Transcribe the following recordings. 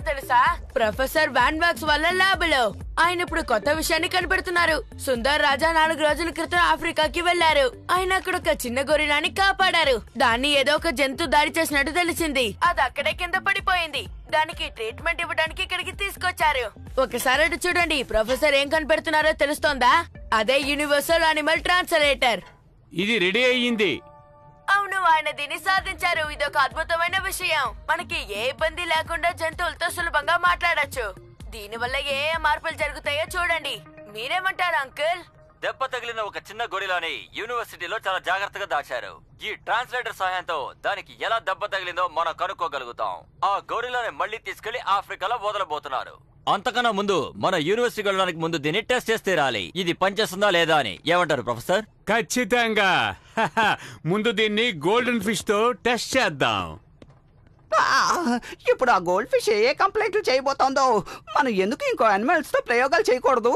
తెలుసా? Professor van wax వల్ల ల్యాబ్లో ఆయన ఇప్పుడు కొత్త విషయాన్ని కనిపెడుతున్నారు. సుందర్ రాజా 4 రోజుల క్రితం ఆఫ్రికాకి వెళ్లారు. ఆయన అక్కడ ఒక చిన్న గొరిలాని కాపాడారు. దాన్ని ఏదో ఒక జంతువు దాడి చేసినట్టు తెలిసింది. అది అక్కడే కింద పడిపోయింది. దానికి ట్రీట్మెంట్ ఇవ్వడానికి ఇక్కడికి తీసుకొచ్చారు. ఒకసారి అటు చూడండి. ప్రొఫెసర్ ఏం కనిపెడుతున్నారో తెలుస్తోందా? అదే యూనివర్సల్ యానిమల్ ట్రాన్స్లేటర్. ఇది రెడీ అయ్యింది. అవును, ఆయన దీన్ని సాధించారు. ఇదొక అద్భుతమైన విషయం. మనకి ఏ ఇబ్బంది లేకుండా జంతువులతో సులభంగా మాట్లాడొచ్చు. దీనివల్ల ఏ మార్పులు జరుగుతాయో చూడండి. మీరేమంటారు అంకుల్? దెబ్బ తగిలిన ఒక చిన్న గొరిలాని యూనివర్సిటీలో చాలా జాగ్రత్తగా దాచారు. ఈ ట్రాన్స్లేటర్ సహాయంతో దానికి ఎలా దెబ్బ తగిలిందో మనం కనుక్కోగలుగుతాం. ఆ గొరిలాని మళ్ళీ తీసుకెళ్లి ఆఫ్రికాలో వదలబోతున్నారు. అంతకన్నా ముందు మన యూనివర్సిటీకి వెళ్ళడానికి ముందు దీన్ని టెస్ట్ చేసి తీరాలి. ఇది పనిచేస్తుందా లేదా అని. ఏమంటారు ప్రొఫెసర్? ఖచ్చితంగా. ముందు దీన్ని గోల్డెన్ ఫిష్ తో టెస్ట్ చేద్దాం. ఇప్పుడు ఆ గోల్డ్ ఫిష్ ఏ కంప్లైంట్లు చేయబోతోందో. మనం ఎందుకు ఇంకో యానిమల్స్ తో ప్రయోగాలు చేయకూడదు?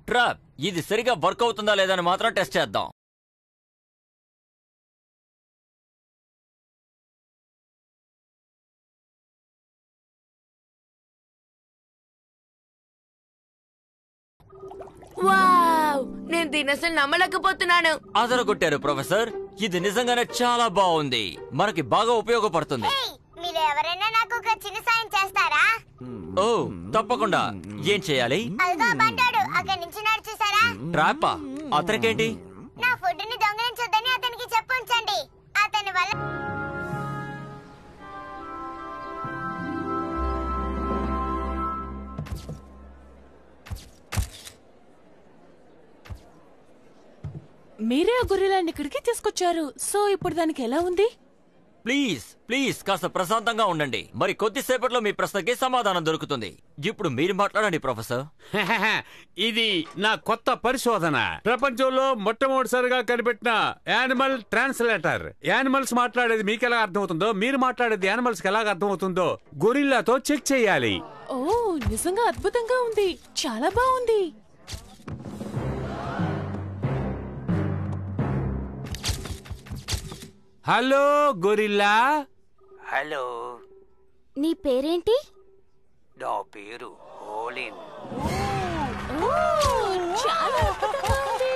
ట్రాప్, ఇది సరిగా వర్క్ అవుతుందా లేదా అని మాత్రం టెస్ట్ చేద్దాం. వావ్, నేను దీన్ని అసలు నమ్మలేకపోతున్నాను. అదరగొట్టారు ప్రొఫెసర్. ఇది నిజంగానే చాలా బాగుంది. మనకి బాగా ఉపయోగపడుతుంది. మీరు ఎవరైనా నాకు ఒక చిన్న సాయం చేస్తారా? ఓ తప్పకుండా. ఏం చేయాలి? అదిగో బంటాడు అక్కడి నుంచి నడిచేసారా? ట్రాపా? అతనికేంటి? నా ఫుడ్ ని దొంగలించొద్దని అతనికి చెప్పుంచండి. అతని వల్ల మీరే ఆ గొరిలాని ఇక్కడికి తీసుకొచ్చారు. సో ఇప్పుడు దానికి ఎలా ఉంది? ప్లీజ్ ప్లీజ్ కాస్త ప్రశాంతంగా ఉండండి. మరి కొద్దిసేపట్లో మీ ప్రశ్నకి సమాధానం దొరుకుతుంది. ఇప్పుడు మీరు మాట్లాడండి ప్రొఫెసర్. ఇది నా కొత్త పరిశోధన. ప్రపంచంలో మొట్టమొదటిసారిగా కనిపెట్టిన యానిమల్ ట్రాన్స్లేటర్. యానిమల్స్ మాట్లాడేది మీకు ఎలా అర్థమవుతుందో, మీరు మాట్లాడేది యానిమల్స్ కి ఎలాగ అర్థమవుతుందో గొరిల్లాతో చెక్ చేయాలి. ఓ నిజంగా అద్భుతంగా ఉంది. చాలా బాగుంది. Hello gorilla. హలో, నీ పేరేంటి? నా పేరు హోలిన్. చాలా అద్భుతంగా ఉంది.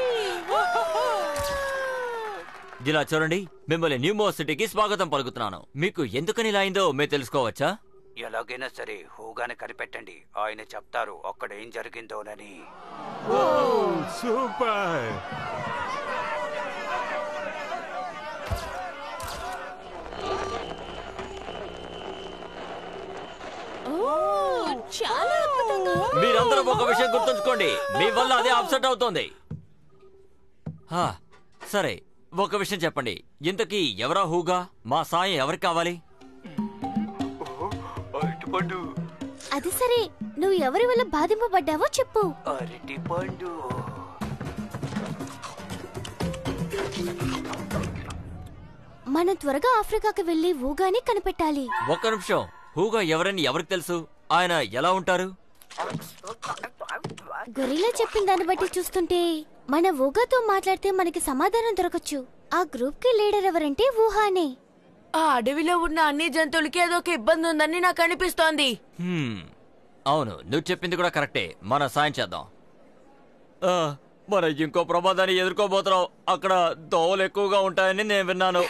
ఇలా చూడండి, మిమ్మల్ని న్యూమోసిటీకి స్వాగతం పలుకుతున్నాను. మీకు ఎందుకని ఇలా అయిందో మేము తెలుసుకోవచ్చా? ఎలాగైనా సరే హూగాని కనిపెట్టండి. ఆయన చెప్తారు అక్కడ ఏం జరిగిందోనని. సూపర్. చాలా అద్భుతంగా. మీరందరూ ఒక విషయం గుర్తుంచుకోండి, మీ వల్ల అదే అప్సెట్ అవుతోంది. సరే, ఒక విషయం చెప్పండి. ఇంతకీ ఎవరా హూగా? మా సాయం ఎవరికి కావాలి? అది సరే, నువ్వు ఎవరి వల్ల బాధింపబడ్డావో చెప్పు. అరటిపండు. మనం త్వరగా ఆఫ్రికాకి వెళ్లి ఊగాని కనిపెట్టాలి. ఒక్క నిమిషం. హూగా ఎవరని ఎవరికి తెలుసు? ఆయన ఎలా ఉంటారు? గొరిల్లా చెప్పిన దాన్ని బట్టి చూస్తుంటే మన ఊగాతో మాట్లాడితే మనకి సమాధానం దొరకచ్చు. ఆ గ్రూప్ కి లీడర్ ఎవరంటే ఊహానే. ఆ అడవిలో ఉన్న అన్ని జంతువులకి ఏదో ఒక ఇబ్బంది ఉందని నాకు అనిపిస్తోంది. అవును, నువ్వు చెప్పింది కూడా కరెక్టే. మన సాయం చేద్దాం. మన ఇంకో ప్రమాదాన్ని ఎదుర్కోబోతున్నాం. అక్కడ దోవలు ఎక్కువగా ఉంటాయని నేను విన్నాను.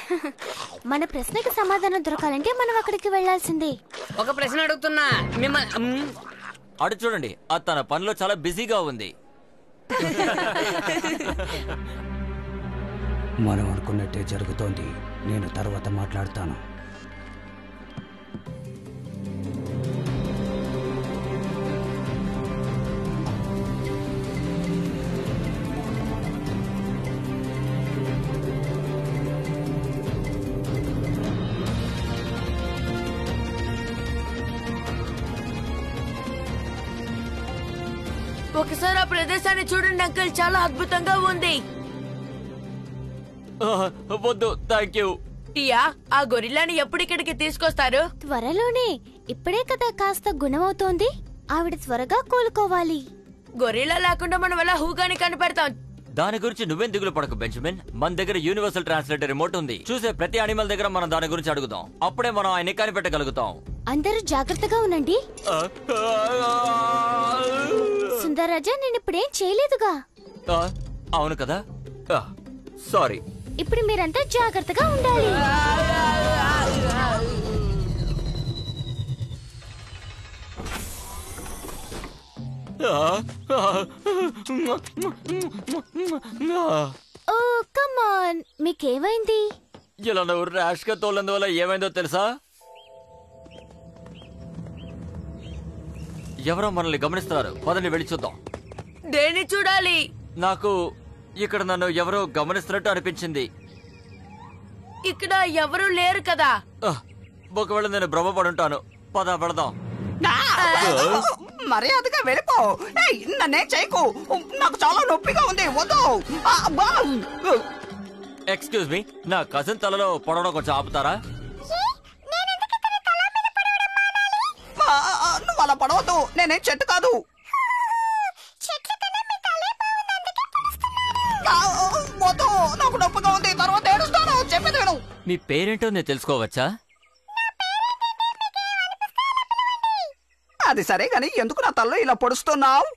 మన ప్రశ్నకి సమాధానం దొరకాలంటే మనం అక్కడికి వెళ్లాల్సిందే. ఒక ప్రశ్న అడుగుతున్నా మిమ్మల్ని. అడు చూడండి, అది తన పనిలో చాలా బిజీగా ఉంది. మనం అనుకున్నట్టే జరుగుతోంది. నేను తర్వాత మాట్లాడతాను. ఒకసారి ఆ ప్రదేశాన్ని చూడండి అంకుల్, చాలా అద్భుతంగా ఉంది. వద్దు, థ్యాంక్ యూ. టియా, ఆ గొరిల్లాని ఎప్పుడు ఇక్కడికి తీసుకొస్తారు? త్వరలోనే. ఇప్పుడే కదా కాస్త గుణమవుతోంది. ఆవిడ త్వరగా కోలుకోవాలి. గొరిల్లా లేకుండా మనం ఎలా హూగాని కనిపెడతాం? దాని గురించి నువ్వేం దిగులు పడకు బెంజమిన్. మన దగ్గర యూనివర్సల్ ట్రాన్స్లేటర్ రిమోట్ ఉంది. చూసే ప్రతి అనిమల్ దగ్గర మనం దాని గురించి అడుగుదాం. అప్పుడే మనం ఆయన్ని కనిపెట్టగలుగుతాం. అందరూ జాగ్రత్తగా ఉండండి. సుందర్ రాజా నేను ఇప్పుడేం చేయలేదుగా. అవును కదా, సారీ. ఇప్పుడు మీరంతా జాగ్రత్తగా ఉండాలి. Oh come on, మీకేమైంది? ఇలా నువ్వు ర్యాష్ గా తోలందువల్ల ఏమైందో తెలుసా? ఎవరో మనల్ని గమనిస్తున్నారు. పదండి వెళ్ళి చూద్దాం. దేన్ని చూడాలి? నాకు ఇక్కడ నన్ను ఎవరో గమనిస్తున్నట్టు అనిపించింది. ఇక్కడ ఎవరు లేరు కదా. ఒకవేళ నేను భ్రమపడుంటాను. పద వెళదాం. మర్యాదగా వెళ్ళిపో. నన్నే చేయకు, నాకు చాలా నొప్పిగా ఉంది. వద్దు. ఎక్స్క్యూజ్ మీ, నా కజిన్ తలలో పొడవడం కొంచెం ఆపుతారా? నువ్వు అలా పడవద్దు, నేనేం చెట్టు కాదు. వద్దు, నాకు నొప్పిగా ఉంది, తర్వాత ఏడుస్తాను. చెప్పేది విను. మీ పేరేంటో నేను తెలుసుకోవచ్చా? అది సరే గాని ఎందుకు నా తలలో ఇలా పొడుస్తున్నావు?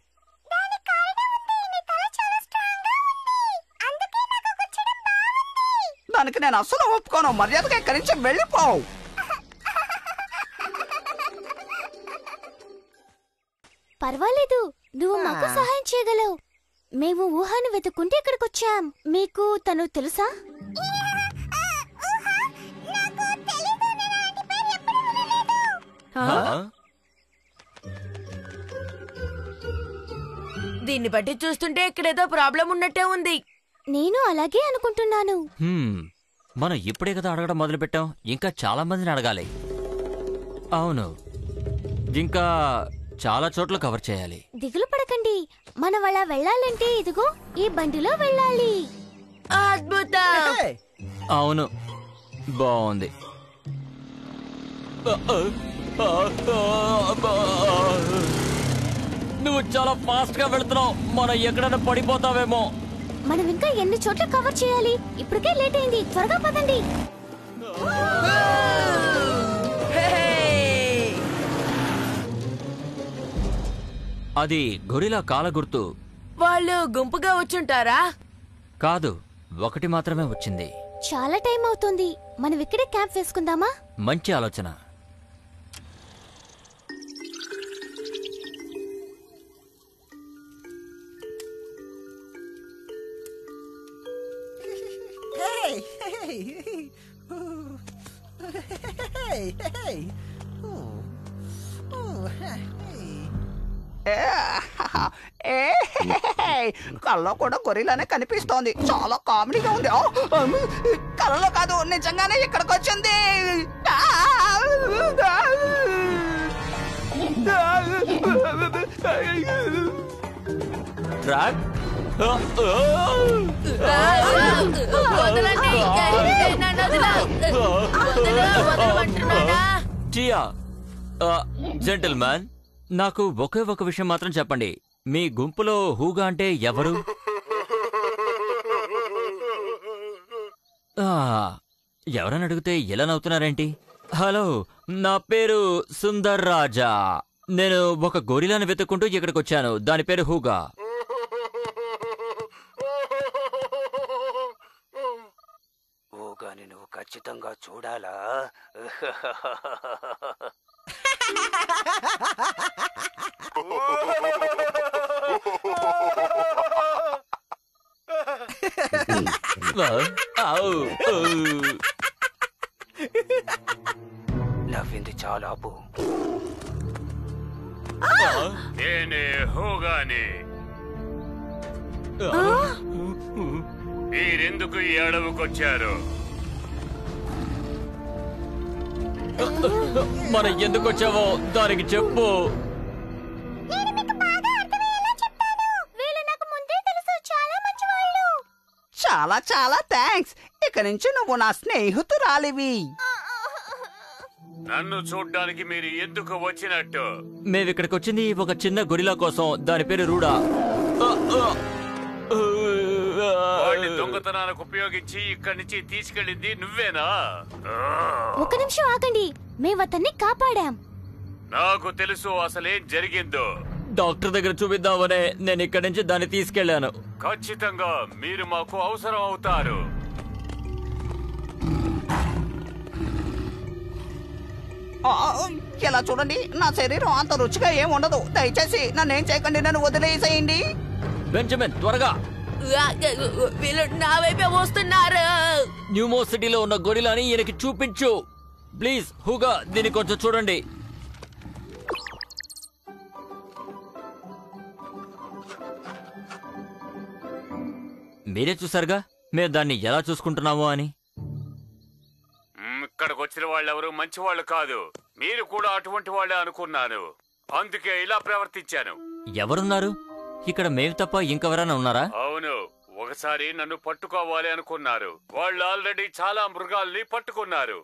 దానికి నేను అస్సలు ఒప్పుకోను. మర్యాదగా ఇక్కడి నుంచి వెళ్ళిపో. పర్వాలేదు, నువ్వు మాకు సహాయం చేయగలవు. మేము ఊహాను వెతుక్కుంటే ఇక్కడికి వచ్చాం. మీకు తను తెలుసా? దీన్ని బట్టి చూస్తుంటే ఇక్కడేదో ప్రాబ్లం ఉన్నట్టే ఉంది. నేను అలాగే అనుకుంటున్నాను. మనం ఇప్పుడే కదా అడగడం మొదలు పెట్టాం, ఇంకా చాలా మందిని అడగాలి. అవును, ఇంకా చాలా చోట్ల కవర్ చేయాలి. దిగులు పడకండి, మనం అలా వెళ్ళాలంటే ఇదిగో ఈ బండిలో వెళ్ళాలి. అద్భుతం. అవును, బాగుంది. నువ్వు చాలా ఫాస్ట్ గా వెళ్తున్నావు. మనం ఎక్కడైనా పడిపోతావేమో. మనం ఇంకా ఎన్ని చోట్ల కవర్ చేయాలి? ఇప్పటికే లేట్ అయింది, త్వరగా పదండి. అది గొరిలా కాల గుర్తు. వాళ్ళు గుంపుగా వచ్చుంటారా? కాదు, ఒకటి మాత్రమే వచ్చింది. చాలా టైం అవుతుంది, మనం ఇక్కడే క్యాంప్ వేసుకుందామా? మంచి ఆలోచన. కళ్ళలో కూడా గొరిలానే కనిపిస్తోంది. చాలా కామెడీగా ఉంది. కళ్ళలో కాదు, నిజంగానే ఇక్కడికి వచ్చింది. జెంటిల్మన్, నాకు ఒకే ఒక విషయం మాత్రం చెప్పండి. మీ గుంపులో హూగా అంటే ఎవరు? ఎవరని అడిగితే ఎలా నవ్వుతున్నారేంటి? హలో, నా పేరు సుందర్ రాజా. నేను ఒక గొరిలాను వెతుక్కుంటూ ఇక్కడికి వచ్చాను. దాని పేరు హూగా. హూగాని నువ్వు ఖచ్చితంగా చూడాలా? నవ్వింది చాలా. నేనే హూగాని. మీరెందుకు ఈ అడవుకొచ్చారు? మనం ఎందుకు వచ్చావో దానికి చెప్పు. చాలా చాలా థ్యాంక్స్. ఇక నుంచి నువ్వు నా స్నేహితురాలివి. నన్ను చూడ్డానికి మీరు ఎందుకు వచ్చినట్టు? మేమిక్కడికి వచ్చింది ఒక చిన్న గొరిలా కోసం. దాని పేరు రూడా. దొంగతనానికి ఉపయోగించి ఇక్కడి నుంచి తీసుకెళ్ళింది నువ్వేనా? ఒక నిమిషం ఆగండి, మేము అతన్ని కాపాడాం. నాకు తెలుసు అసలేం జరిగిందో. డాక్టర్ దగ్గర చూపిద్దామనే నేను ఇక్కడి నుంచి దాన్ని తీసుకెళ్లాను. ఖచ్చితంగా మీరు మాకు అవసరం అవుతారు. ఇలా చూడండి, నా శరీరం అంత రుచిగా ఏం ఉండదు. దయచేసి నన్నేం చేయకండి, నన్ను వదిలేసేయండి. బెంజమిన్ త్వరగా వీళ్ళు నా వైపే వస్తున్నారు. న్యూమో సిటీలో ఉన్న గొరిలాని ఈయనకి చూపించు ప్లీజ్. హుగా దీన్ని కొంచెం చూడండి. మీరే చూసారుగా మేము దాన్ని ఎలా చూసుకుంటున్నామో అని. ఇక్కడికి వచ్చిన వాళ్ళెవరు మంచి వాళ్ళు కాదు. మీరు కూడా అటువంటి వాళ్ళే అనుకున్నాను, అందుకే ఇలా ప్రవర్తించాను. ఎవరున్నారు ఇక్కడ? మేము తప్ప ఇంకెవరైనా ఉన్నారా? అవును, ఒకసారి నన్ను పట్టుకోవాలి అనుకున్నారు. వాళ్ళు ఆల్రెడీ చాలా మృగాల్ని పట్టుకున్నారు.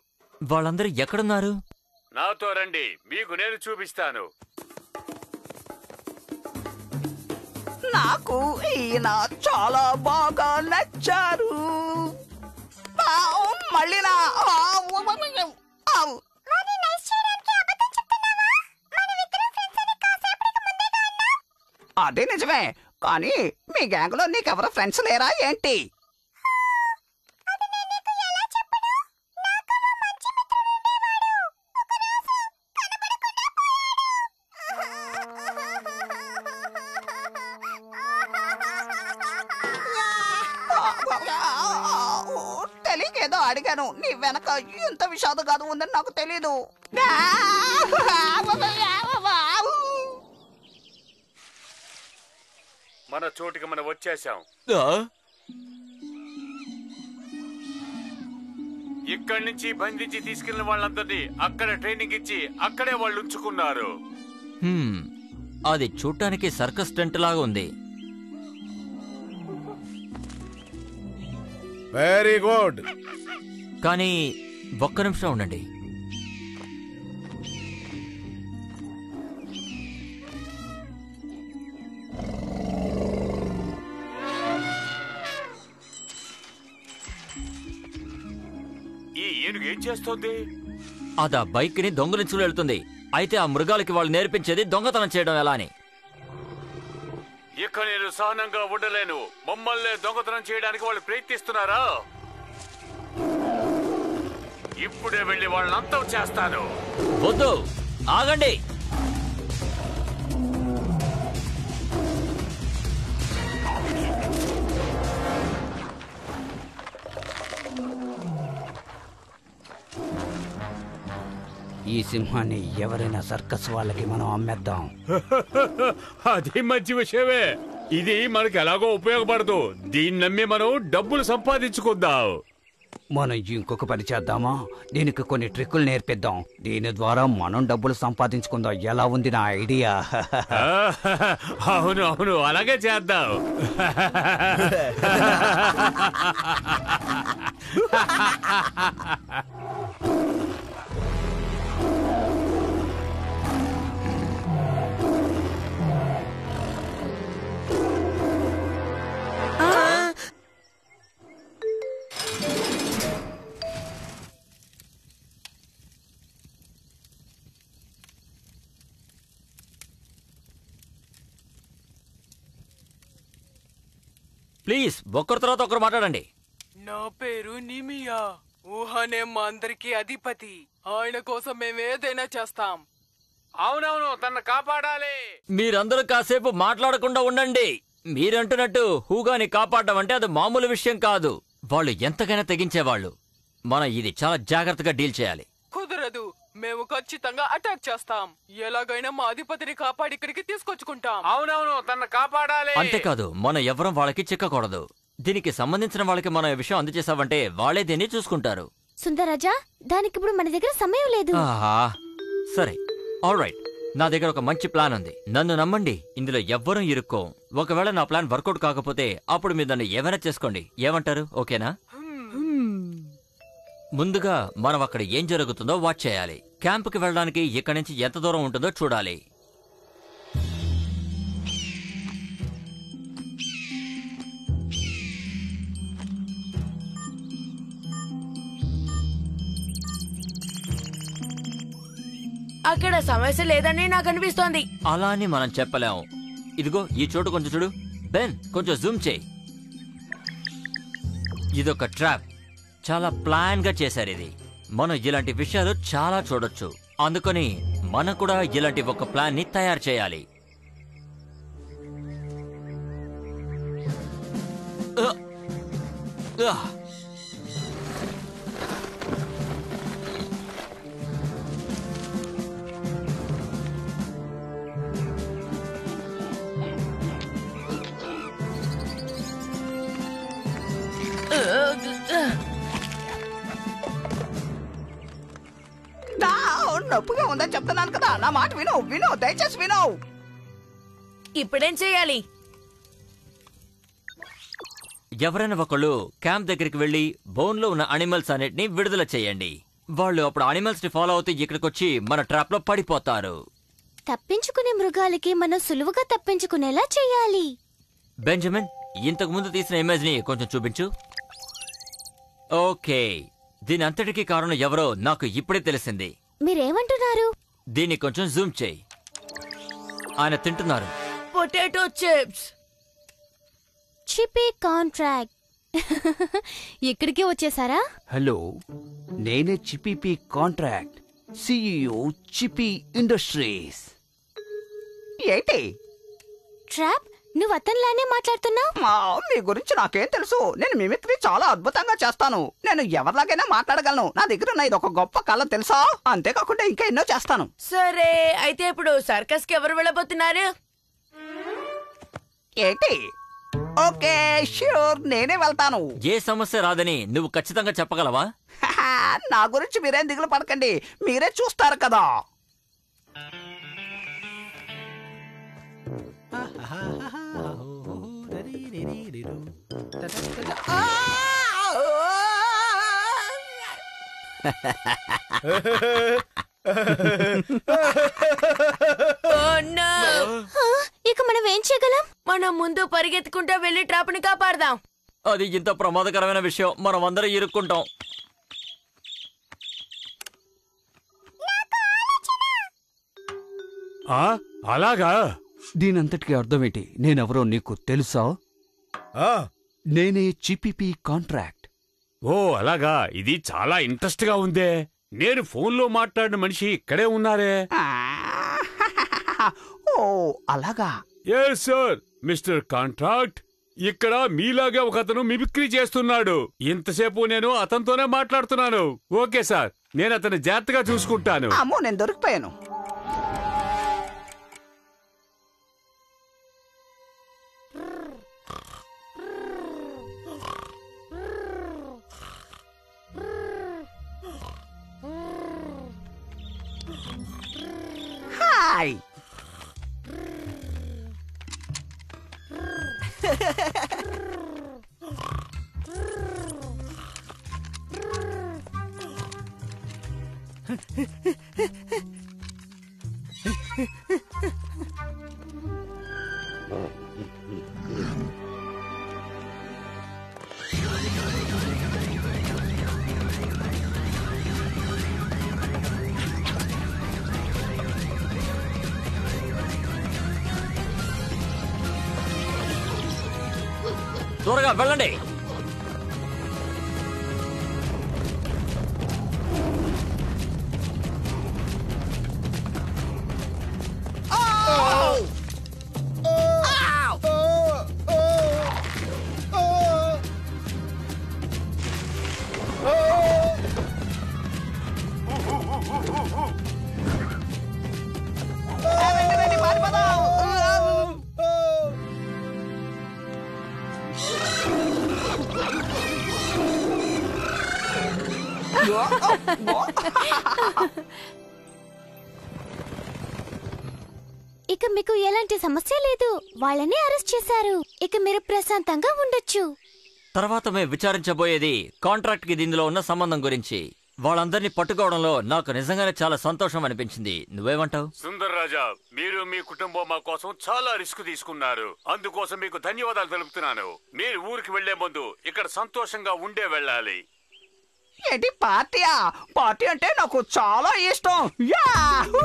వాళ్ళందరూ ఎక్కడున్నారు? నాతో రండి, మీకు నేను చూపిస్తాను. నాకు ఈయన చాలా బాగా నచ్చారు. మళ్ళీ అదే నిజమే, కానీ మీ గ్యాంగ్ లో నీకెవరు ఫ్రెండ్స్ లేరా ఏంటి? తెలియకేదో అడిగాను. నీ వెనక ఎంత విషాదగాథ ఉందని నాకు తెలీదు. మన చోటుకి మనం వచ్చేసాం. ఇక్కడి నుంచి బంధించి తీసుకెళ్లిన వాళ్ళందరినీ అక్కడ ట్రైనింగ్ ఇచ్చి అక్కడే వాళ్ళు ఉంచుకున్నారు. అది చూడటానికి సర్కస్ టెంట్ లాగా ఉంది. Very good. కానీ ఒక్క నిమిషం ఉండండి. ఈ ఏనుగు ఏం చేస్తోంది? అది ఆ బైక్ ని దొంగలించుకు వెళ్తుంది. అయితే ఆ మృగాలకి వాళ్ళు నేర్పించేది దొంగతనం చేయడం ఎలా అని. ఇక నేను సహనంగా ఉండలేను. మమ్మల్ని దొంగతనం చేయడానికి వాళ్ళు ప్రయత్నిస్తున్నారా? ఇప్పుడే వెళ్ళి వాళ్ళని అంతం చేస్తాను. వద్దు, ఆగండి. ఈ సింహాన్ని ఎవరైనా సర్కస్ వాళ్ళకి మనం అమ్మేద్దాం. అది మంచి విషయమే. ఇది మనకి ఎలాగో ఉపయోగపడదు. దీన్ని నమ్మి మనం డబ్బులు సంపాదించుకుందాం. మనం ఇంకొక పని చేద్దామా? దీనికి కొన్ని ట్రిక్కులు నేర్పిద్దాం. దీని ద్వారా మనం డబ్బులు సంపాదించుకుందాం. ఎలా ఉంది నా ఐడియా? అవును అవును, అలాగే చేద్దాం. ప్లీజ్ ఒక్కరి తర్వాత ఒకరు మాట్లాడండి. నా పేరు నిమియా. ఊహనే మా అందరికి అధిపతి. ఆయన కోసం మేమేదైనా చేస్తాం. అవునవును, తన కాపాడాలి. మీరందరూ కాసేపు మాట్లాడకుండా ఉండండి. మీరంటున్నట్టు హూగాని కాపాడడం అంటే అది మామూలు విషయం కాదు. వాళ్ళు ఎంతకైనా తెగించేవాళ్ళు. మనం ఇది చాలా జాగ్రత్తగా డీల్ చేయాలి. కుదరదు. మేము ఖచ్చితంగా అటాక్ చేస్తాం. ఎలాగైనా మా అధిపతిని కాపాడి ఇక్కడికి తీసుకొచ్చుకుంటాం. అవునవును, తన కాపాడాలి. అంతేకాదు, మనం ఎవరం వాళ్ళకి చిక్కకూడదు. దీనికి సంబంధించిన వాళ్ళకి మనం ఈ విషయం అందజేసామంటే వాళ్ళే దీన్ని చూసుకుంటారు. సుందరరాజా, దానికి ఇప్పుడు మన దగ్గర సమయం లేదు. సరే, ఆల్ రైట్. నా దగ్గర ఒక మంచి ప్లాన్ ఉంది. నన్ను నమ్మండి, ఇందులో ఎవ్వరూ ఇరుక్కో. ఒకవేళ నా ప్లాన్ వర్కౌట్ కాకపోతే అప్పుడు మీరు నన్ను ఏమైనా చేసుకోండి. ఏమంటారు? ఓకేనా? ముందుగా మనం అక్కడ ఏం జరుగుతుందో వాచ్ చేయాలి. క్యాంపుకి వెళ్ళడానికి ఇక్కడి నుంచి ఎంత దూరం ఉంటుందో చూడాలి. అక్కడ సమస్య లేదని నాకు అనిపిస్తోంది. అలా అని మనం చెప్పలేం. ఇదిగో ఈ చోటు కొంచెం చూడు. బెన్, కొంచెం జూమ్ చేయి. ఇదొక ట్రాప్. చాలా ప్లాన్ గా చేశారు ఇది. మనం ఇలాంటి విషయాలు చాలా చూడొచ్చు. అందుకని మనం కూడా ఇలాంటి ఒక ప్లాన్ ని తయారు చేయాలి. నొప్పిగా ఉందని చెప్తున్నాను కదా, నా మాట విను విను, దయచేసి విను. ఇప్పుడేం చేయాలి? ఎవరైనా ఒకళ్ళు క్యాంప్ దగ్గరికి వెళ్లి బోన్ లో ఉన్న అనిమల్స్ అన్నిటిని విడుదల చేయండి. వాళ్ళు అప్పుడు అనిమల్స్ ని ఫాలో అవుతూ ఇక్కడికొచ్చి మన ట్రాప్ లో పడిపోతారు. తప్పించుకునే మృగాలకి మనం సులువుగా తప్పించుకునేలా చేయాలి. బెంజమిన్, ఇంతకు ముందు తీసిన ఇమేజ్ ని కొంచెం చూపించు. ఓకే, దీని అంతటికీ కారణం ఎవరో నాకు ఇప్పుడే తెలిసింది. మీరేమంటున్నారు? దీన్ని కొంచెం జూమ్ చేయి. ఆయన తింటున్నారు పొటాటో చిప్స్. చిపీ కాంట్రాక్ట్. ఇక్కడికి వచ్చేసారా? హలో, నేనే చిపి కాంట్రాక్ట్ సిఇఓ చిపి ఇండస్ట్రీస్. ఏంటి ట్రాప్, నువ్వు అతనిలానే మాట్లాడుతున్నావు. మీ గురించి నాకేం తెలుసు? నేను మిమిక్రీ చాలా అద్భుతంగా చేస్తాను. నేను ఎవరిలాగైనా మాట్లాడగలను. నా దగ్గర ఉన్న ఇది ఒక గొప్ప కళ తెలుసా? అంతేకాకుండా ఇంకా ఎన్నో చేస్తాను. సరే, అయితే ఇప్పుడు సర్కస్ కి ఎవరు వెళ్ళబోతున్నారు? ఏంటి? ఓకే, ష్యూర్, నేనే వెళ్తాను. ఏ సమస్య రాదని నువ్వు ఖచ్చితంగా చెప్పగలవా? నా గురించి మీరేం దిగులు పడకండి, మీరే చూస్తారు కదా. ఇక మనం ఏం చేయగలం? మనం ముందు పరిగెత్తుకుంటా వెళ్లి ట్రాప్ ని కాపాడదాం. అది ఇంత ప్రమాదకరమైన విషయం, మనం అందరం ఇరుక్కుంటాం. అలాగా? దీనంతటికి అర్థమేంటి? నేనెవరో నీకు తెలుసా? నేనే చిపి కాంట్రాక్ట్. ఓ అలాగా, ఇది చాలా ఇంట్రెస్ట్ గా ఉందే. నేను ఫోన్లో మాట్లాడిన మనిషి ఇక్కడే ఉన్నారే. ఓ అలాగా. Yes sir, mister contract. ఇక్కడ మీలాగే ఒక అతను మిమిక్రీ చేస్తున్నాడు. ఇంతసేపు నేను అతనితోనే మాట్లాడుతున్నాను. ఓకే సార్, నేను అతన్ని జాగ్రత్తగా చూసుకుంటాను. అమ్మో, నేను దొరికిపోయాను. హాయ్. త్వరగా వెళ్ళండి. ఇక మీకు ఎలాంటి సమస్య లేదు. వాళ్ళని అరెస్ట్ చేశారు. ఇక మీరు ప్రశాంతంగా ఉండొచ్చు. తర్వాత మేము విచారించబోయేది కాంట్రాక్ట్ కి దీనిలో ఉన్న సంబంధం గురించి. వాళ్ళందరినీ పట్టుకోవడంలో నాకు నిజంగానే చాలా సంతోషం అనిపించింది. నువ్వేమంటావు? సుందర్ రాజా, మీరు మీ కుటుంబం మా కోసం చాలా రిస్క్ తీసుకున్నారు. అందుకోసం మీకు ధన్యవాదాలు తెలుపుతున్నాను. మీరు ఊరికి వెళ్లే ముందు ఇక్కడ సంతోషంగా ఉండే వెళ్ళాలి. ఏంటి పార్టీయా? పార్టీ అంటే నాకు చాలా ఇష్టం. యాహూ!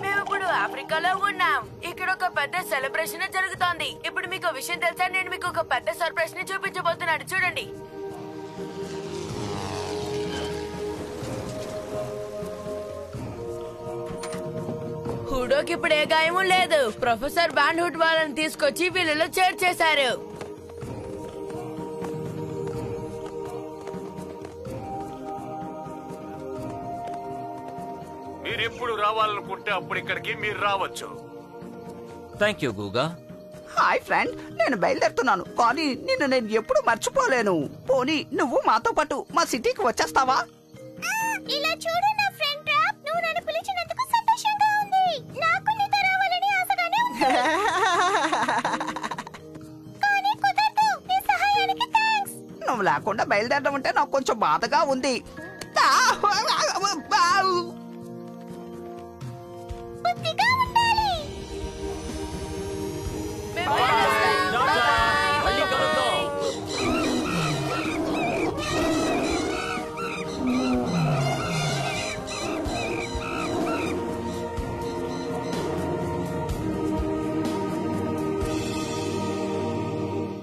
మేము ఇప్పుడు ఆఫ్రికాలో ఉన్నాం. ఇక్కడ ఒక పెద్ద సెలబ్రేషన్ జరుగుతోంది. ఇప్పుడు మీకు విషయం తెలుసా? నేను మీకు ఒక పెద్ద సర్ప్రైజ్ ని చూపించబోతున్నాను. చూడండి. హుడోకి ఇప్పుడు ఏ గాయము లేదు. ప్రొఫెసర్ బ్యాండ్ హుడ్ వాళ్ళని తీసుకొచ్చి వీళ్ళలో చేర్చేశారు. మీరు ఎప్పుడు రావాలనుకుంటే అప్పుడు ఇక్కడికి మీరు రావచ్చు. థ్యాంక్ యూ గూగా. హాయ్ ఫ్రెండ్, నేను బయలుదేరుతున్నాను, కానీ నిన్ను నేను ఎప్పుడు మర్చిపోలేను. పోనీ నువ్వు మాతో పాటు మా సిటీకి వచ్చేస్తావా? ఇలా చూడు నా ఫ్రెండ్ ట్రాప్, నువ్వు నన్ను పిలిచినందుకు సంతోషంగా ఉంది. నాకు నీతో రావాలని ఆశగానే ఉంది. కానీ కుదరదు. నీ సహాయానికి థాంక్స్. నువ్వు లేకుండా బయలుదేరడం అంటే నాకు కొంచెం బాధగా ఉంది. బుద్ధిగా